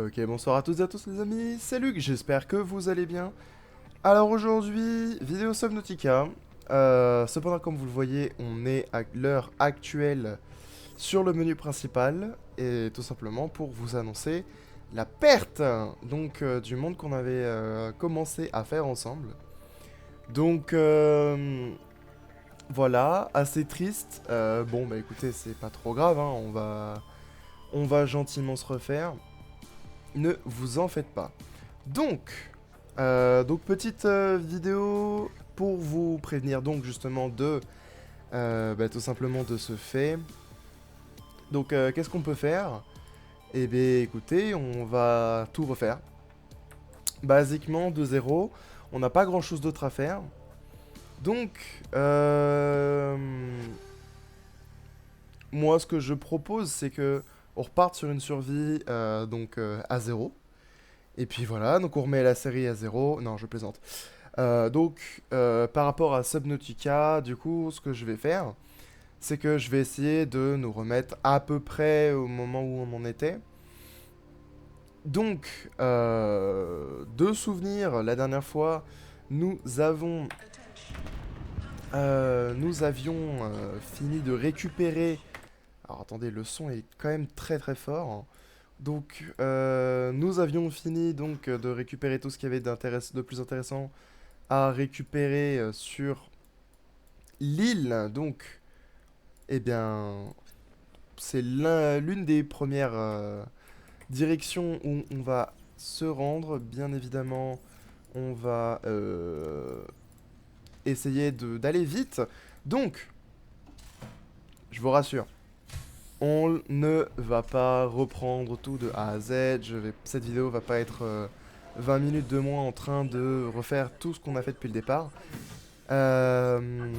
Ok, bonsoir à toutes et à tous les amis, c'est Luc, j'espère que vous allez bien. Alors aujourd'hui, vidéo Subnautica. Cependant, comme vous le voyez, on est à l'heure actuelle sur le menu principal. Et tout simplement pour vous annoncer la perte du monde qu'on avait commencé à faire ensemble. Donc voilà, assez triste. Bon bah écoutez, c'est pas trop grave, hein, on va gentiment se refaire. Ne vous en faites pas. Donc petite vidéo pour vous prévenir donc justement de tout simplement de ce fait. Donc qu'est-ce qu'on peut faire? Eh bien écoutez, on va tout refaire. Basiquement de zéro, on n'a pas grand chose d'autre à faire. Donc moi ce que je propose c'est que on reparte sur une survie à zéro. Et puis voilà, donc on remet la série à zéro. Non, je plaisante. Par rapport à Subnautica, du coup, ce que je vais faire, c'est que je vais essayer de nous remettre à peu près au moment où on en était. Donc, de souvenirs, la dernière fois, nous avons, nous avions fini de récupérer. Alors attendez, le son est quand même très très fort, hein. Donc, nous avions fini de récupérer tout ce qu'il y avait de plus intéressant à récupérer sur l'île. Donc, eh bien, c'est l'une des premières directions où on va se rendre. Bien évidemment, on va essayer d'aller vite. Donc, je vous rassure, on ne va pas reprendre tout de A à Z. Cette vidéo va pas être 20 minutes de moins en train de refaire tout ce qu'on a fait depuis le départ. Euh,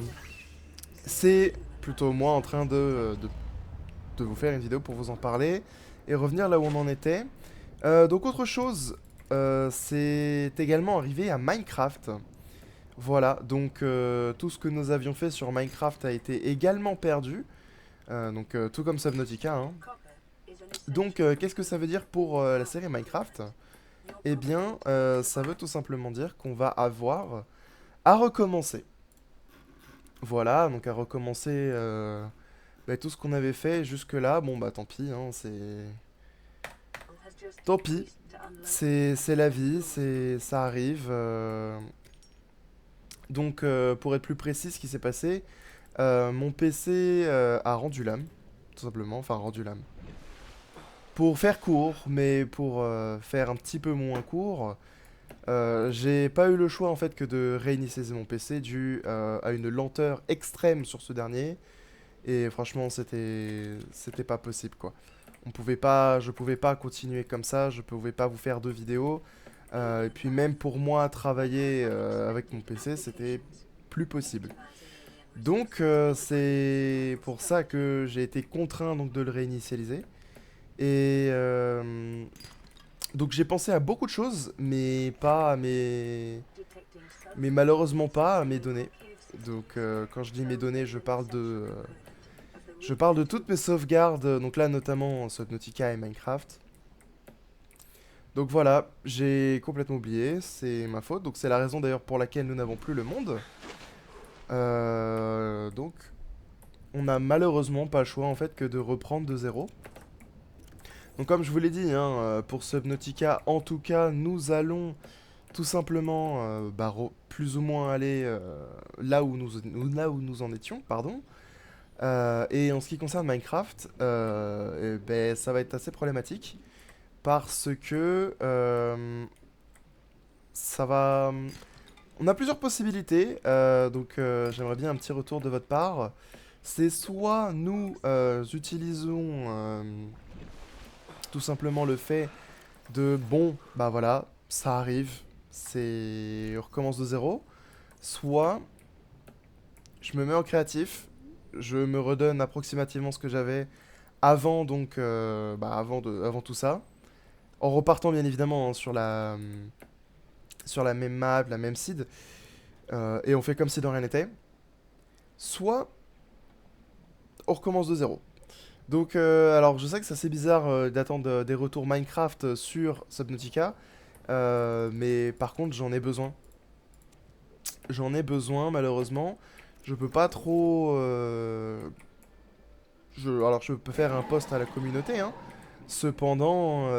c'est plutôt moi en train de vous faire une vidéo pour vous en parler et revenir là où on en était. Donc autre chose, c'est également arrivé à Minecraft. Voilà, donc tout ce que nous avions fait sur Minecraft a été également perdu. Tout comme Subnautica, hein. Donc qu'est-ce que ça veut dire pour la série Minecraft? Eh bien, ça veut tout simplement dire qu'on va avoir à recommencer. Voilà, donc à recommencer tout ce qu'on avait fait jusque-là. Bon bah tant pis, hein, c'est... Tant pis, c'est la vie, ça arrive. Pour être plus précis, ce qui s'est passé, mon PC a rendu l'âme, tout simplement, enfin rendu l'âme. Pour faire court, mais pour faire un petit peu moins court, j'ai pas eu le choix en fait que de réinitialiser mon PC dû à une lenteur extrême sur ce dernier. Et franchement, c'était pas possible quoi. Je pouvais pas continuer comme ça, je pouvais pas vous faire deux vidéos. Et puis même pour moi, travailler avec mon PC, c'était plus possible. Donc c'est pour ça que j'ai été contraint de le réinitialiser. Et donc j'ai pensé à beaucoup de choses, mais pas à mais malheureusement pas à mes données. Donc quand je dis mes données, je parle de toutes mes sauvegardes, donc là notamment Subnautica et Minecraft. Donc voilà, j'ai complètement oublié, c'est ma faute. Donc c'est la raison d'ailleurs pour laquelle nous n'avons plus le monde. Donc on n'a malheureusement pas le choix en fait que de reprendre de zéro. Donc comme je vous l'ai dit, hein, pour Subnautica, en tout cas, nous allons tout simplement plus ou moins aller là où nous en étions, pardon. Et en ce qui concerne Minecraft, ça va être assez problématique parce que ça va... On a plusieurs possibilités, j'aimerais bien un petit retour de votre part. C'est soit nous utilisons tout simplement le fait de bon, bah voilà, ça arrive, on recommence de zéro. Soit je me mets en créatif, je me redonne approximativement ce que j'avais avant avant tout ça, en repartant bien évidemment hein, sur la même map, la même seed, et on fait comme si de rien n'était. Soit on recommence de zéro. Donc, alors je sais que c'est assez bizarre d'attendre des retours Minecraft sur Subnautica, mais par contre j'en ai besoin. J'en ai besoin malheureusement. Je peux pas trop... alors je peux faire un post à la communauté, hein. Cependant,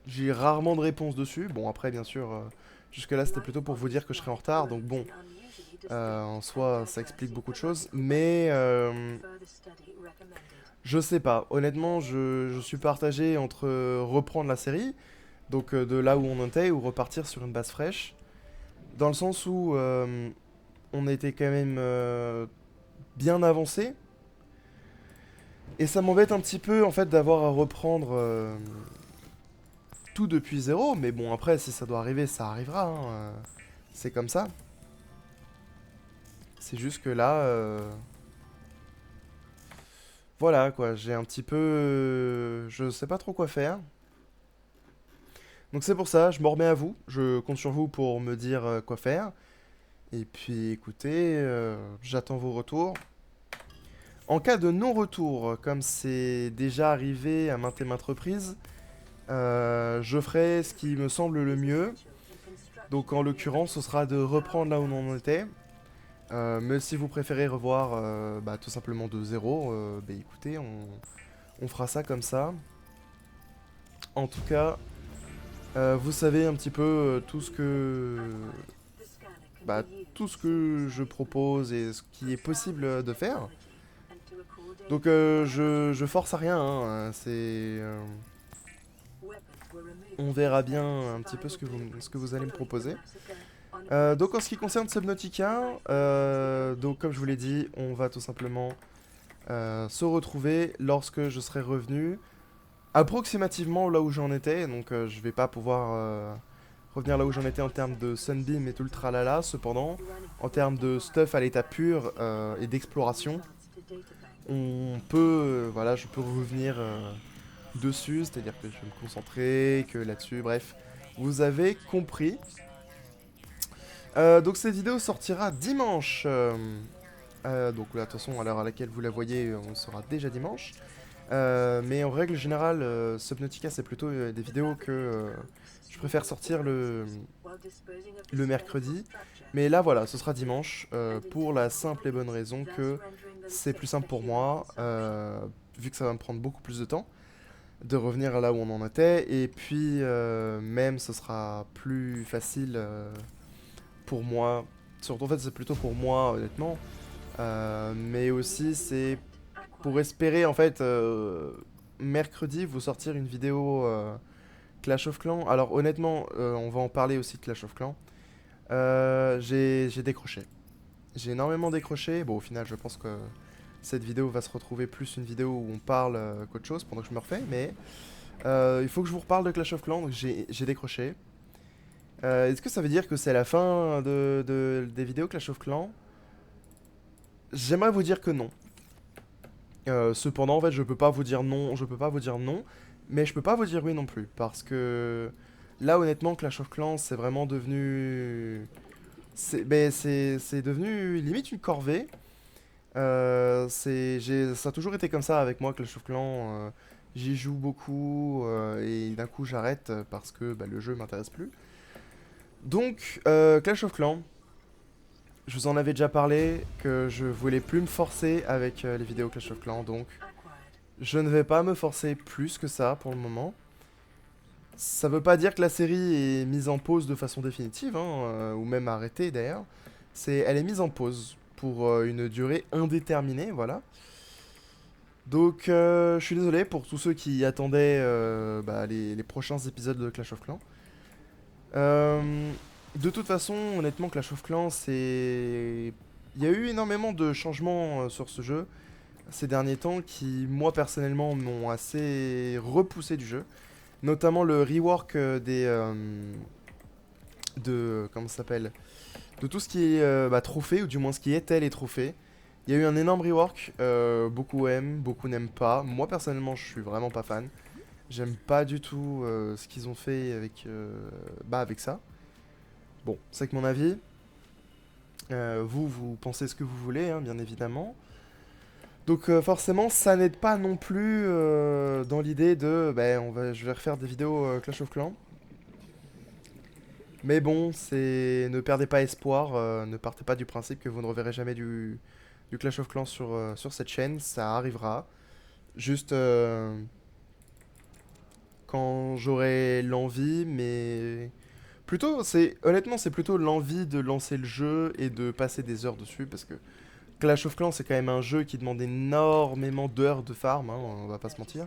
j'ai rarement de réponse dessus. Bon après bien sûr, jusque-là c'était plutôt pour vous dire que je serais en retard, donc bon, en soi ça explique beaucoup de choses. Mais je sais pas, honnêtement je suis partagé entre reprendre la série, donc de là où on était, ou repartir sur une base fraîche. Dans le sens où on était quand même bien avancé. Et ça m'embête un petit peu en fait d'avoir à reprendre tout depuis zéro. Mais bon, après, si ça doit arriver, ça arrivera, hein, c'est comme ça. C'est juste que là, voilà quoi, j'ai un petit peu, je sais pas trop quoi faire. Donc c'est pour ça, je m'en remets à vous. Je compte sur vous pour me dire quoi faire. Et puis écoutez, j'attends vos retours. En cas de non-retour, comme c'est déjà arrivé à maintes reprises, je ferai ce qui me semble le mieux. Donc en l'occurrence, ce sera de reprendre là où on en était. Mais si vous préférez revoir bah, tout simplement de zéro, bah, écoutez, on fera ça comme ça. En tout cas, vous savez un petit peu bah, tout ce que je propose et ce qui est possible de faire. Donc je force à rien, hein, on verra bien un petit peu ce que vous allez me proposer. Donc en ce qui concerne Subnautica, donc comme je vous l'ai dit, on va tout simplement se retrouver lorsque je serai revenu approximativement là où j'en étais. Donc je vais pas pouvoir revenir là où j'en étais en termes de Sunbeam et tout le tralala. Cependant, en termes de stuff à l'état pur et d'exploration, on peut, voilà, je peux revenir dessus, c'est-à-dire que je vais me concentrer, que là-dessus, bref. Vous avez compris. Donc cette vidéo sortira dimanche. Donc là, de toute façon, à l'heure à laquelle vous la voyez, on sera déjà dimanche. Mais en règle générale, Subnautica, c'est plutôt des vidéos que je préfère sortir le mercredi. Mais là, voilà, ce sera dimanche, pour la simple et bonne raison que c'est plus simple pour moi, vu que ça va me prendre beaucoup plus de temps, de revenir là où on en était. Et puis, même, ce sera plus facile pour moi. Surtout, en fait, c'est plutôt pour moi, honnêtement. Mais aussi, c'est pour espérer, en fait, mercredi, vous sortir une vidéo Clash of Clans. Alors, honnêtement, on va en parler aussi de Clash of Clans. J'ai décroché. J'ai énormément décroché. Bon, au final, je pense que cette vidéo va se retrouver plus une vidéo où on parle qu'autre chose pendant que je me refais. Mais il faut que je vous reparle de Clash of Clans, donc j'ai décroché. Est-ce que ça veut dire que c'est la fin des vidéos Clash of Clans? J'aimerais vous dire que non. Cependant, en fait, je peux pas vous dire non, je peux pas vous dire non, mais je peux pas vous dire oui non plus, parce que là, honnêtement, Clash of Clans, c'est vraiment devenu, c'est devenu limite une corvée. Ça a toujours été comme ça avec moi, Clash of Clans. J'y joue beaucoup et d'un coup j'arrête parce que bah, le jeu m'intéresse plus. Donc, Clash of Clans, je vous en avais déjà parlé que je voulais plus me forcer avec les vidéos Clash of Clans, donc je ne vais pas me forcer plus que ça pour le moment. Ça veut pas dire que la série est mise en pause de façon définitive, hein, ou même arrêtée d'ailleurs. Elle est mise en pause pour une durée indéterminée, voilà. Donc je suis désolé pour tous ceux qui attendaient bah, les prochains épisodes de Clash of Clans. Euh, de toute façon, honnêtement, Clash of Clans, c'est... Il y a eu énormément de changements sur ce jeu ces derniers temps qui, moi personnellement, m'ont assez repoussé du jeu. Notamment le rework comment ça s'appelle? De tout ce qui est bah, trophée, ou du moins ce qui était les trophées. Il y a eu un énorme rework, beaucoup aiment, beaucoup n'aiment pas. Moi personnellement, je suis vraiment pas fan. J'aime pas du tout ce qu'ils ont fait avec ça. Bon, c'est que mon avis. Vous pensez ce que vous voulez, hein, bien évidemment. Donc forcément, ça n'aide pas non plus dans l'idée de, ben, je vais refaire des vidéos Clash of Clans. Mais bon, ne perdez pas espoir, ne partez pas du principe que vous ne reverrez jamais du Clash of Clans sur cette chaîne, ça arrivera. Juste quand j'aurai l'envie, mais plutôt, honnêtement, c'est plutôt l'envie de lancer le jeu et de passer des heures dessus, parce que Clash of Clans, c'est quand même un jeu qui demande énormément d'heures de farm, hein, on va pas se mentir.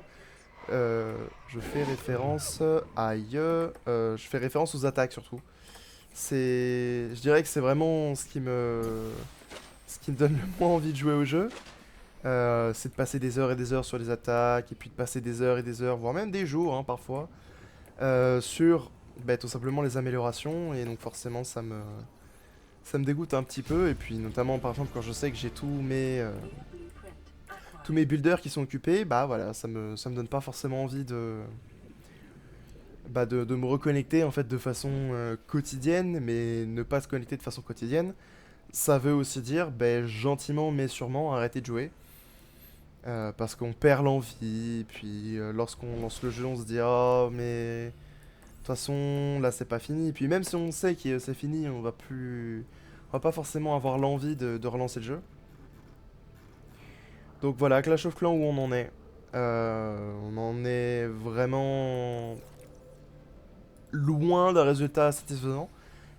Je fais référence, je fais référence aux attaques surtout. Je dirais que c'est vraiment ce qui me donne le moins envie de jouer au jeu. C'est de passer des heures et des heures sur les attaques, et puis de passer des heures et des heures, voire même des jours hein, parfois, sur bah, tout simplement les améliorations, et donc forcément ça me dégoûte un petit peu, et puis notamment par exemple quand je sais que j'ai tous mes builders qui sont occupés, bah voilà, ça me donne pas forcément envie de me reconnecter en fait de façon quotidienne, mais ne pas se connecter de façon quotidienne, ça veut aussi dire bah, gentiment mais sûrement arrêter de jouer. Parce qu'on perd l'envie, puis lorsqu'on lance le jeu, on se dit oh mais de toute façon là c'est pas fini. Puis même si on sait que c'est fini, on va pas forcément avoir l'envie de relancer le jeu. Donc voilà, Clash of Clans où on en est. On en est vraiment loin d'un résultat satisfaisant.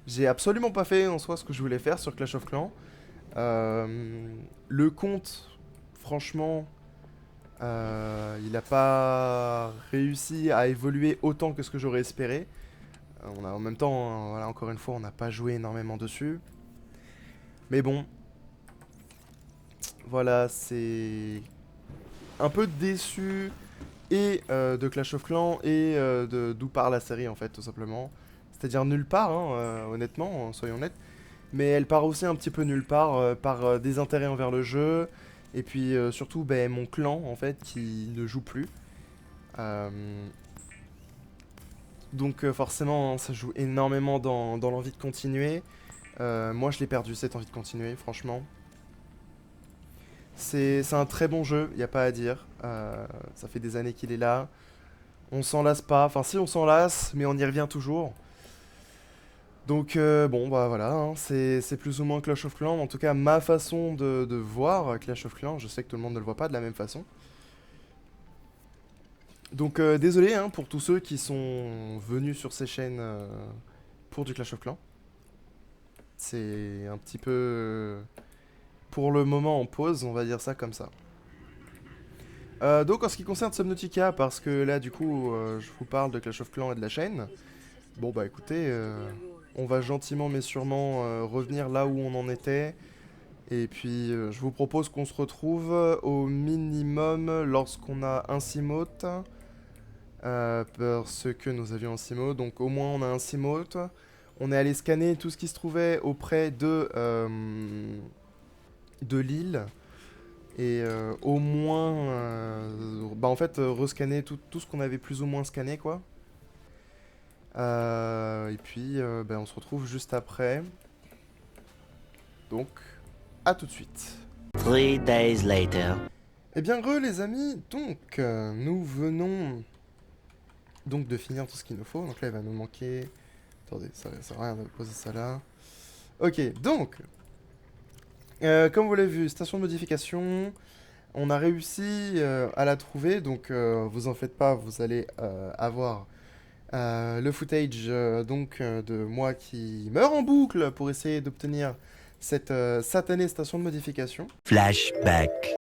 J'ai absolument pas fait en soi ce que je voulais faire sur Clash of Clans. Le compte, franchement, il n'a pas réussi à évoluer autant que ce que j'aurais espéré. En même temps, voilà, encore une fois, on n'a pas joué énormément dessus. Mais bon, voilà, c'est un peu déçu et de Clash of Clans et d'où part la série en fait, tout simplement. C'est-à-dire nulle part, hein, honnêtement, soyons honnêtes. Mais elle part aussi un petit peu nulle part par désintérêt envers le jeu. Et puis surtout, ben, mon clan en fait qui ne joue plus. Euh, Donc forcément, hein, ça joue énormément dans l'envie de continuer. Moi, je l'ai perdu, cette envie de continuer, franchement. C'est un très bon jeu, il n'y a pas à dire. Ça fait des années qu'il est là. On s'en lasse pas. Enfin, si, on s'en lasse, mais on y revient toujours. Donc, bon, bah voilà, hein, c'est plus ou moins Clash of Clans. En tout cas, ma façon de voir Clash of Clans, je sais que tout le monde ne le voit pas de la même façon. Donc, désolé hein, pour tous ceux qui sont venus sur ces chaînes pour du Clash of Clans. C'est un petit peu pour le moment en pause, on va dire ça comme ça. Donc en ce qui concerne Subnautica, parce que là du coup je vous parle de Clash of Clans et de la chaîne, bon bah écoutez, on va gentiment mais sûrement revenir là où on en était, et puis je vous propose qu'on se retrouve au minimum lorsqu'on a un Simote, parce que nous avions un Simote, donc au moins on a un Simote. On est allé scanner tout ce qui se trouvait auprès de l'île. Et au moins, bah en fait, rescanner tout ce qu'on avait plus ou moins scanné, quoi. Et puis, bah, on se retrouve juste après. Donc, à tout de suite. 3 days later. Eh bien, les amis, donc, nous venons donc de finir tout ce qu'il nous faut. Donc là, il va nous manquer... Attendez, ça sert à rien de poser ça là. Ok, donc, comme vous l'avez vu, station de modification... On a réussi à la trouver, donc vous en faites pas, vous allez avoir le footage de moi qui meurt en boucle pour essayer d'obtenir cette satanée station de modification. Flashback.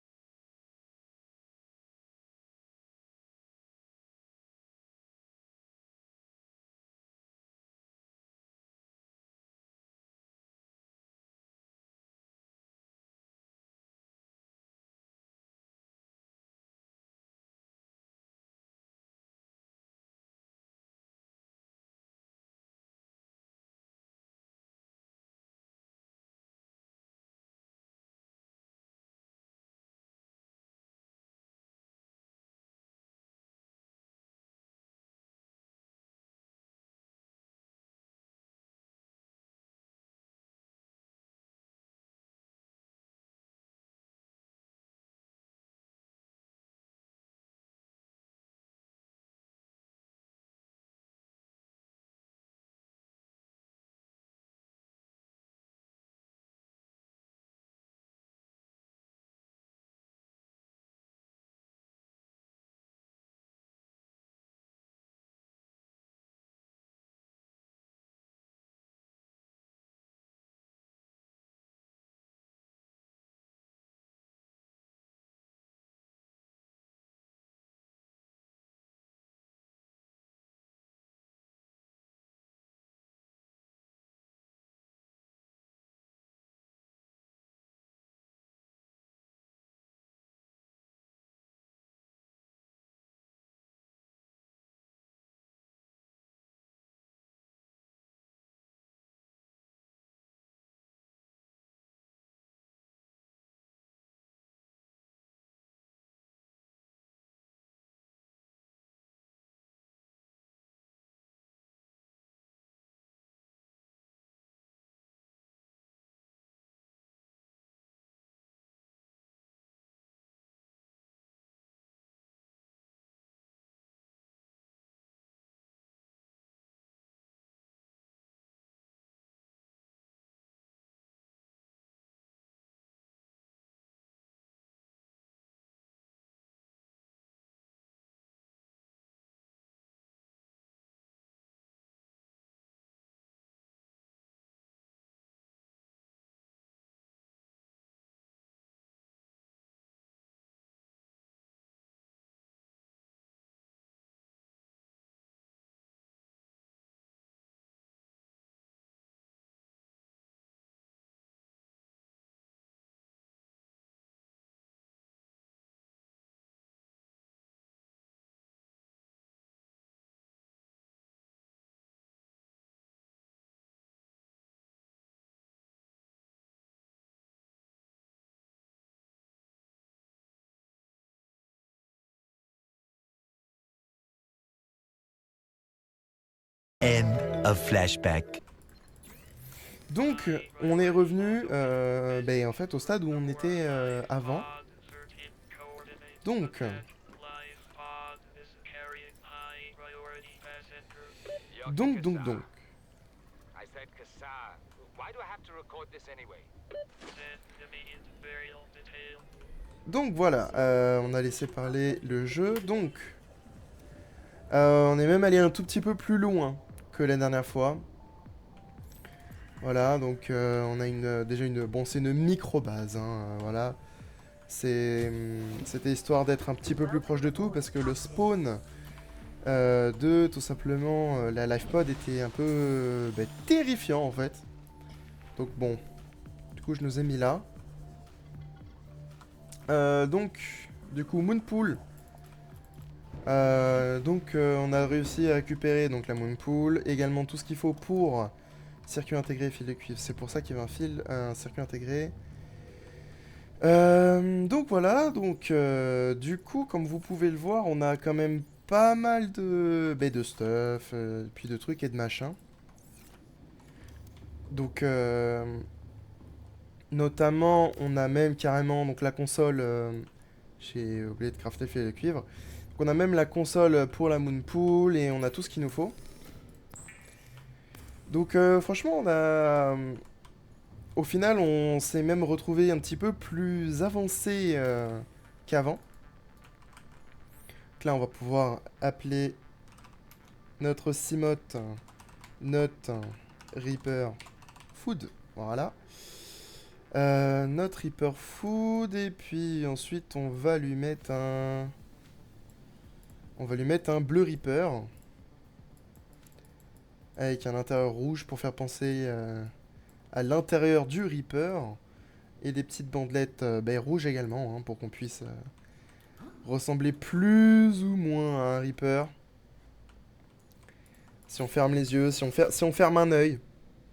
End of flashback. Donc, on est revenu en fait au stade où on était avant. Donc, donc. I said Kassar. Why do I have to record this anyway? Donc voilà, on a laissé parler le jeu. Donc, on est même allé un tout petit peu plus loin que la dernière fois. Voilà, donc on a déjà une... Bon, c'est une micro-base, hein, voilà. C'était histoire d'être un petit peu plus proche de tout, parce que le spawn de, tout simplement, la LivePod était un peu terrifiant, en fait. Donc bon, du coup, je nous ai mis là. Donc, du coup, Moonpool. On a réussi à récupérer donc, la Moonpool, également tout ce qu'il faut pour circuit intégré, fil de cuivre. C'est pour ça qu'il y avait un circuit intégré. Donc voilà, du coup, comme vous pouvez le voir, on a quand même pas mal de stuff, puis de trucs et de machins. Donc, notamment, on a même carrément donc, la console. J'ai oublié de crafter le fil de cuivre. Donc, on a même la console pour la Moonpool et on a tout ce qu'il nous faut. Donc, franchement, au final, on s'est même retrouvé un petit peu plus avancé qu'avant. Donc là, on va pouvoir appeler notre Cimote Note Reaper Food. Voilà. Notre Reaper Food. Et puis ensuite, on va lui mettre un Bleu Reaper. Avec un intérieur rouge pour faire penser à l'intérieur du Reaper. Et des petites bandelettes rouges également, hein, pour qu'on puisse ressembler plus ou moins à un Reaper. Si on ferme les yeux, si on ferme un œil.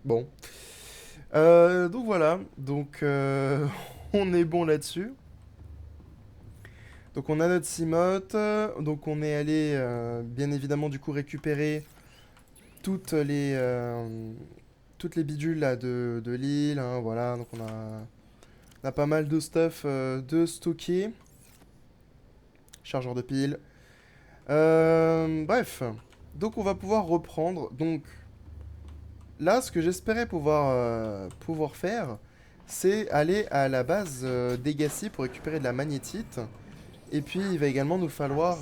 Bon. Donc voilà. Donc on est bon là-dessus. Donc on a notre Cimote. Donc on est allé bien évidemment du coup récupérer toutes les bidules là, de l'île. Hein, voilà. Donc on a pas mal de stuff de stocker. Chargeur de pile. Bref. Donc on va pouvoir reprendre. Donc là, ce que j'espérais pouvoir faire, c'est aller à la base d'Egassi pour récupérer de la magnétite. Et puis il va également nous falloir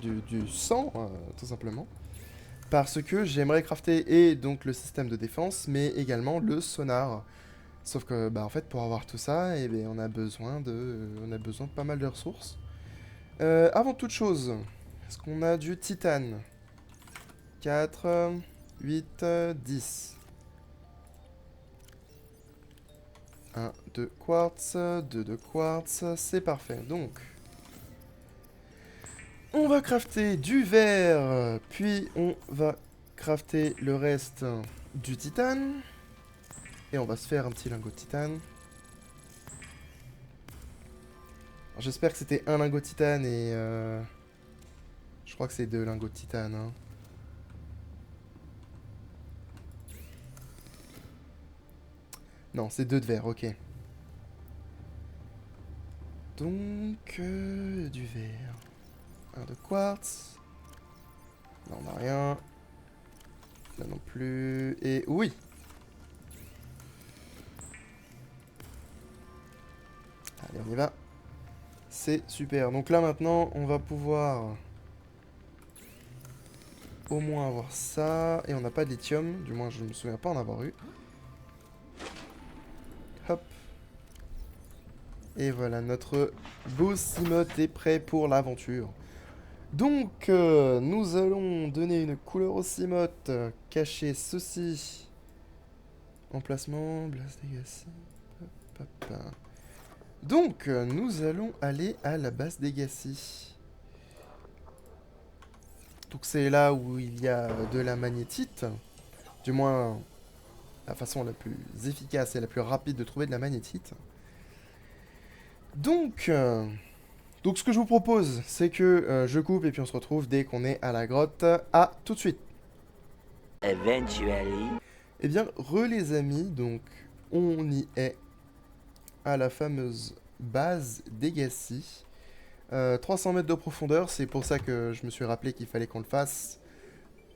du sang, tout simplement. Parce que j'aimerais crafter et donc le système de défense, mais également le sonar. Sauf que, en fait, pour avoir tout ça, on a besoin de pas mal de ressources. Avant toute chose, est-ce qu'on a du titane? 4, 8, 10. 1 de quartz, 2 de quartz, c'est parfait. Donc, on va crafter du verre, puis on va crafter le reste du titane. Et on va se faire un petit lingot de titane. J'espère que c'était un lingot de titane et... je crois que c'est 2 lingots de titane. Hein. Non, c'est 2 de verre, ok. Donc, du verre. 1 de quartz. Non, on n'a rien. Là non plus. Et oui! Allez, on y va. C'est super. Donc là, maintenant, on va pouvoir... au moins avoir ça. Et on n'a pas de lithium. Du moins, je ne me souviens pas en avoir eu. Hop. Et voilà, notre beau Cimote est prêt pour l'aventure. Donc, nous allons donner une couleur au Cimote. Cacher ceci. Emplacement, Blast Legacy. Donc, nous allons aller à la base d'Egassi. Donc c'est là où il y a de la magnétite. Du moins, la façon la plus efficace et la plus rapide de trouver de la magnétite. Donc ce que je vous propose, c'est que je coupe et puis on se retrouve dès qu'on est à la grotte. À tout de suite. Eventually. Eh bien, les amis, donc on y est à la fameuse base d'Egassi. 300 mètres de profondeur, c'est pour ça que je me suis rappelé qu'il fallait qu'on le fasse.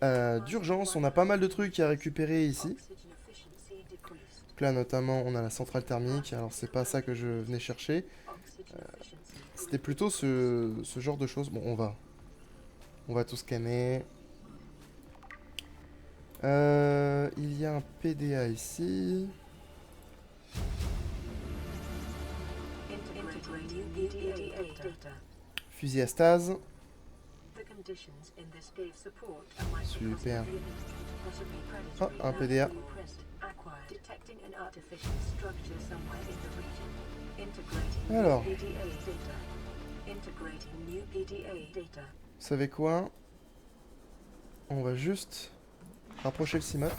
D'urgence, on a pas mal de trucs à récupérer ici. Donc là, notamment, on a la centrale thermique. Alors, c'est pas ça que je venais chercher. C'était plutôt ce genre de choses. Bon, on va tout scanner. Il y a un PDA ici. Fusil à stase. Super. Oh, un PDA. Alors, vous savez quoi? On va juste rapprocher le CMOT.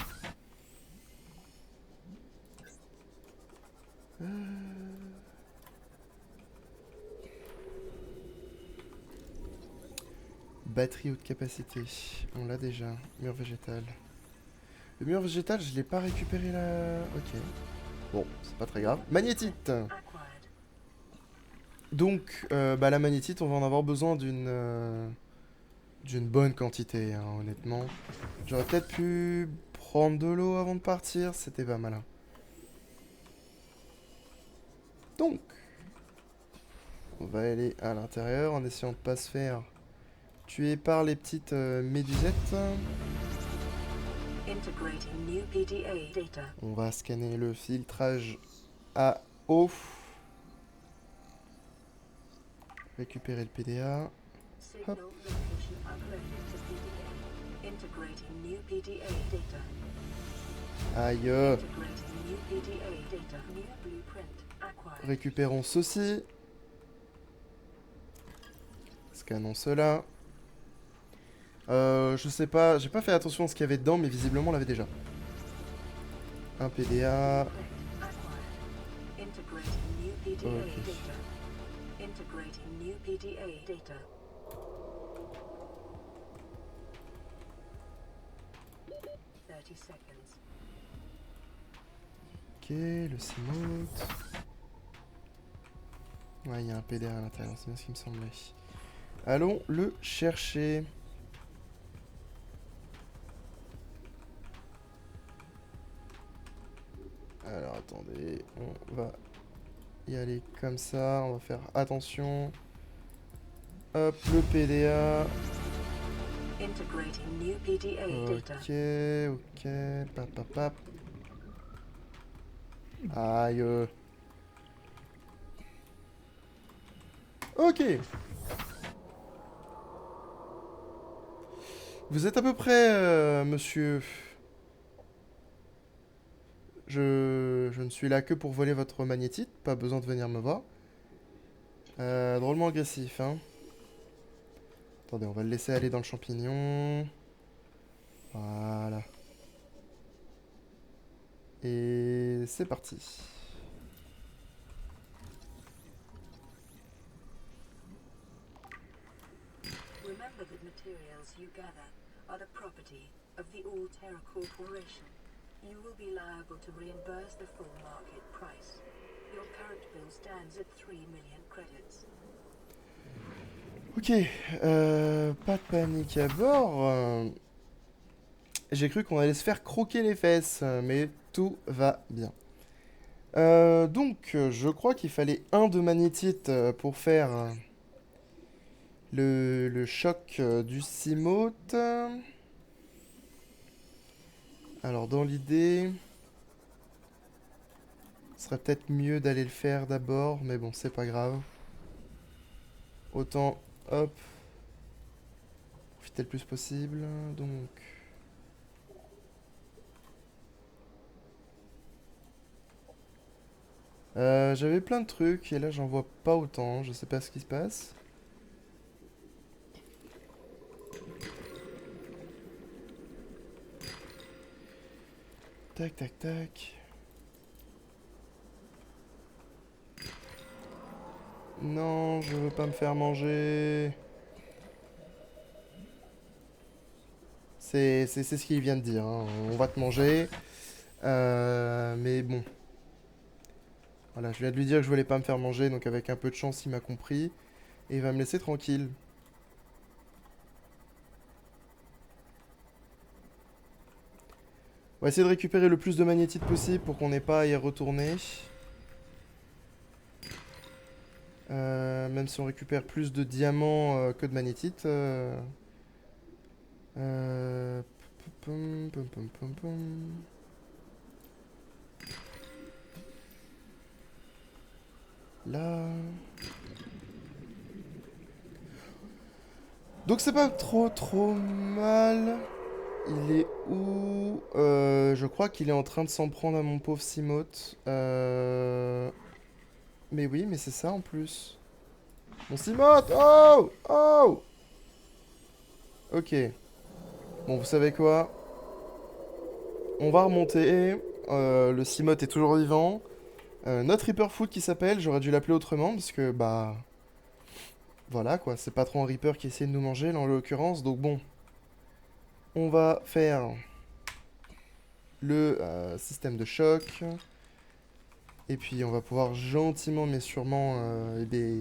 Batterie haute capacité, on l'a déjà. Mur végétal. Le mur végétal, je l'ai pas récupéré là. Ok. Bon, c'est pas très grave. Magnétite. Donc, la magnétite, on va en avoir besoin d'une bonne quantité, hein, honnêtement. J'aurais peut-être pu prendre de l'eau avant de partir, c'était pas malin. Donc, on va aller à l'intérieur en essayant de pas se faire tuer par les petites médusettes. On va scanner le filtrage à eau. Récupérer le PDA. Hop. Aïe. Récupérons ceci. Scannons cela. Je sais pas, j'ai pas fait attention à ce qu'il y avait dedans, mais visiblement on l'avait déjà. Un PDA. Ok. Ok, le CMOT. Ouais, il y a un PDA à l'intérieur, c'est bien ce qui me semblait. Allons le chercher. Alors attendez, on va y aller comme ça, on va faire attention. Hop, le PDA. Ok, ok, pap pap pap. Aïe. Ok. Vous êtes à peu près, monsieur. Je ne suis là que pour voler votre magnétite, pas besoin de venir me voir. Drôlement agressif, hein. Attendez, on va le laisser aller dans le champignon. Voilà. Et c'est parti. Remember that materials you gather are the property of the All-Terra Corporation. You will be liable to reimburse the full market price. Your current bill stands at 3 million credits. Ok, pas de panique à bord. J'ai cru qu'on allait se faire croquer les fesses, mais tout va bien. Donc, je crois qu'il fallait un de magnétite pour faire le choc du CMOT. Alors, dans l'idée, ce serait peut-être mieux d'aller le faire d'abord, mais bon, c'est pas grave. Autant, hop, profiter le plus possible. Donc, j'avais plein de trucs et là j'en vois pas autant, je sais pas ce qui se passe. Tac tac tac. Non, je veux pas me faire manger. C'est ce qu'il vient de dire, hein. On va te manger. Mais bon. Voilà, je viens de lui dire que je voulais pas me faire manger, donc avec un peu de chance, il m'a compris. Et il va me laisser tranquille. On va essayer de récupérer le plus de magnétite possible pour qu'on n'ait pas à y retourner. Même si on récupère plus de diamants que de magnétite. Pum, pum, pum, pum, pum. Là. Donc c'est pas trop mal. Il est où? Je crois qu'il est en train de s'en prendre à mon pauvre Simote. Mais oui, mais c'est ça en plus. Mon Simote! Oh! Oh! Ok. Bon, vous savez quoi? On va remonter. Le Simote est toujours vivant. Notre Reaper Food qui s'appelle, j'aurais dû l'appeler autrement parce que bah voilà quoi, c'est pas trop un Reaper qui essaie de nous manger là en l'occurrence, donc bon. On va faire le système de choc. Et puis on va pouvoir gentiment mais sûrement eh bien,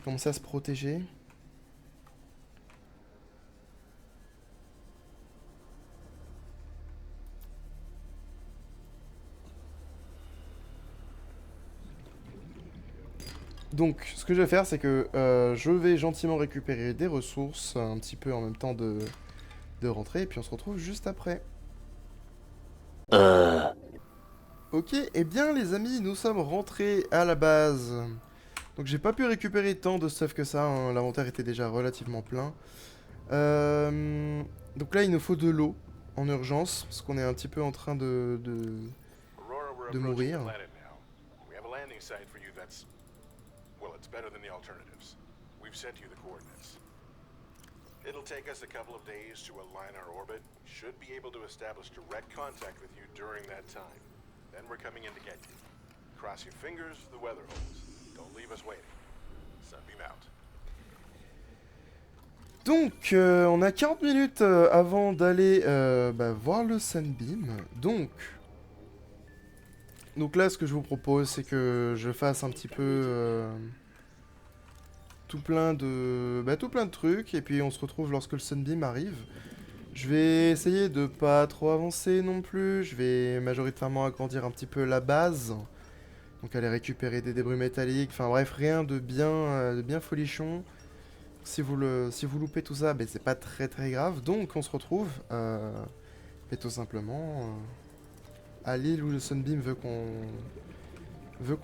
commencer à se protéger. Donc, ce que je vais faire, c'est que je vais gentiment récupérer des ressources, un petit peu en même temps de rentrer, et puis on se retrouve juste après. Ok, et bien les amis, nous sommes rentrés à la base. Donc j'ai pas pu récupérer tant de stuff que ça, hein, l'inventaire était déjà relativement plein. Donc là, il nous faut de l'eau, en urgence, parce qu'on est un petit peu en train Aurora, we're de approaching mourir. the planet now. We have a landing site for you that's, well, it's better than the alternatives. We've sent you the coordinates. It'll take us a couple of days to align our orbit. We should be able to establish direct contact with you during that time. Then we're coming in to get you. Cross your fingers, the weather holds. Don't leave us waiting. Sunbeam out. Donc, on a 40 minutes avant d'aller voir le Sunbeam. Donc là, ce que je vous propose, c'est que je fasse un petit peu tout plein de trucs. Et puis on se retrouve lorsque le Sunbeam arrive. Je vais essayer de pas trop avancer non plus. Je vais majoritairement agrandir un petit peu la base. Donc aller récupérer des débris métalliques. Enfin bref, rien de bien folichon. Si vous loupez tout ça, ben, c'est pas très grave. Donc on se retrouve tout simplement à l'île où le Sunbeam veut qu'on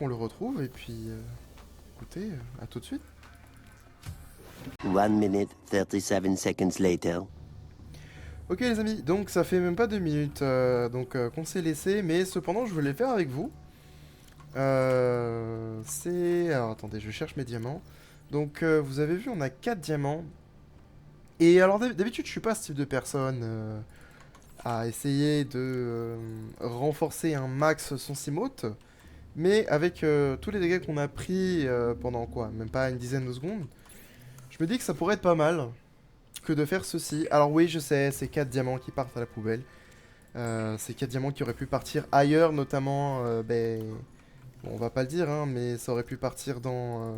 le retrouve. Et puis écoutez, à tout de suite. 1 minute, 37 seconds later. Ok les amis, donc ça fait même pas 2 minutes qu'on s'est laissé, mais cependant je voulais le faire avec vous. Alors attendez, je cherche mes diamants. Donc vous avez vu, on a 4 diamants. Et alors d'habitude je suis pas ce type de personne à essayer de renforcer un max son Simote. Mais avec tous les dégâts qu'on a pris pendant quoi, même pas une dizaine de secondes, je me dis que ça pourrait être pas mal que de faire ceci. Alors oui, je sais, c'est 4 diamants qui partent à la poubelle. C'est 4 diamants qui auraient pu partir ailleurs, notamment, bon, on va pas le dire, hein, mais ça aurait pu partir dans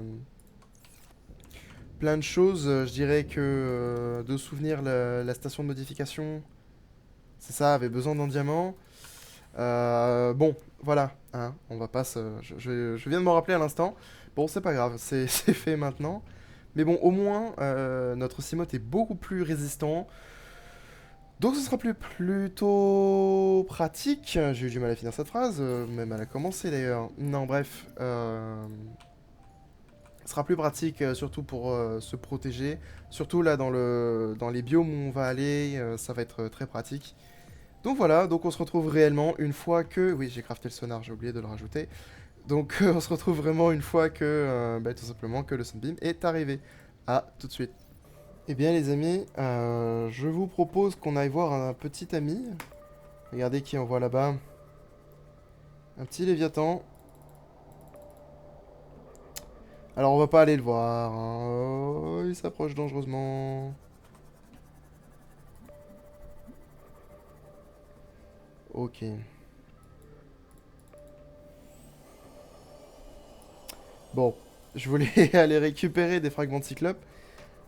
plein de choses. Je dirais que de souvenir la station de modification, c'est ça, avait besoin d'un diamant. Bon, voilà, hein, on va pas se... Je viens de m'en rappeler à l'instant. Bon, c'est pas grave, c'est fait maintenant. Mais bon, au moins, notre Simote est beaucoup plus résistant. Donc ce sera plutôt pratique. J'ai eu du mal à finir cette phrase, même à la commencer d'ailleurs. Non, bref. Ce sera plus pratique, surtout pour se protéger. Surtout là, dans les biomes où on va aller, ça va être très pratique. Donc voilà, donc on se retrouve réellement une fois que... Oui, j'ai crafté le sonar, j'ai oublié de le rajouter. Donc on se retrouve vraiment une fois que, tout simplement, que le Sunbeam est arrivé. Ah, tout de suite. Eh bien les amis, je vous propose qu'on aille voir un petit ami. Regardez qui on voit là-bas. Un petit Léviathan. Alors on va pas aller le voir, hein. Oh, il s'approche dangereusement. Ok. Bon, je voulais aller récupérer des fragments de cyclope.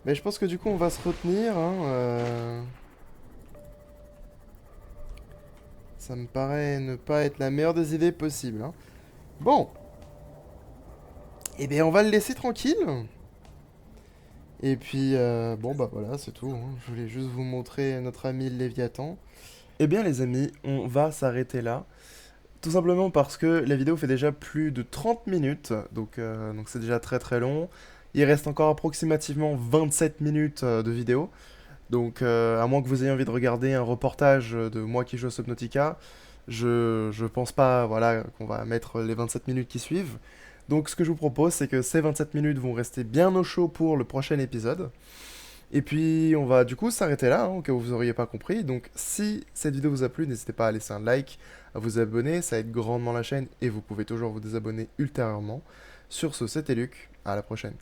Mais je pense que du coup on va se retenir. Hein, Ça me paraît ne pas être la meilleure des idées possibles. Hein. Bon. Eh bien on va le laisser tranquille. Et puis, bon bah voilà, c'est tout. Hein. Je voulais juste vous montrer notre ami le Léviathan. Eh bien les amis, on va s'arrêter là. Tout simplement parce que la vidéo fait déjà plus de 30 minutes, donc c'est déjà très très long. Il reste encore approximativement 27 minutes de vidéo. Donc à moins que vous ayez envie de regarder un reportage de moi qui joue à Subnautica, je pense pas voilà, qu'on va mettre les 27 minutes qui suivent. Donc ce que je vous propose, c'est que ces 27 minutes vont rester bien au chaud pour le prochain épisode. Et puis on va du coup s'arrêter là, hein, au cas où vous n'auriez pas compris. Donc si cette vidéo vous a plu, n'hésitez pas à laisser un like, à vous abonner, ça aide grandement la chaîne et vous pouvez toujours vous désabonner ultérieurement. Sur ce, c'était Luc, à la prochaine.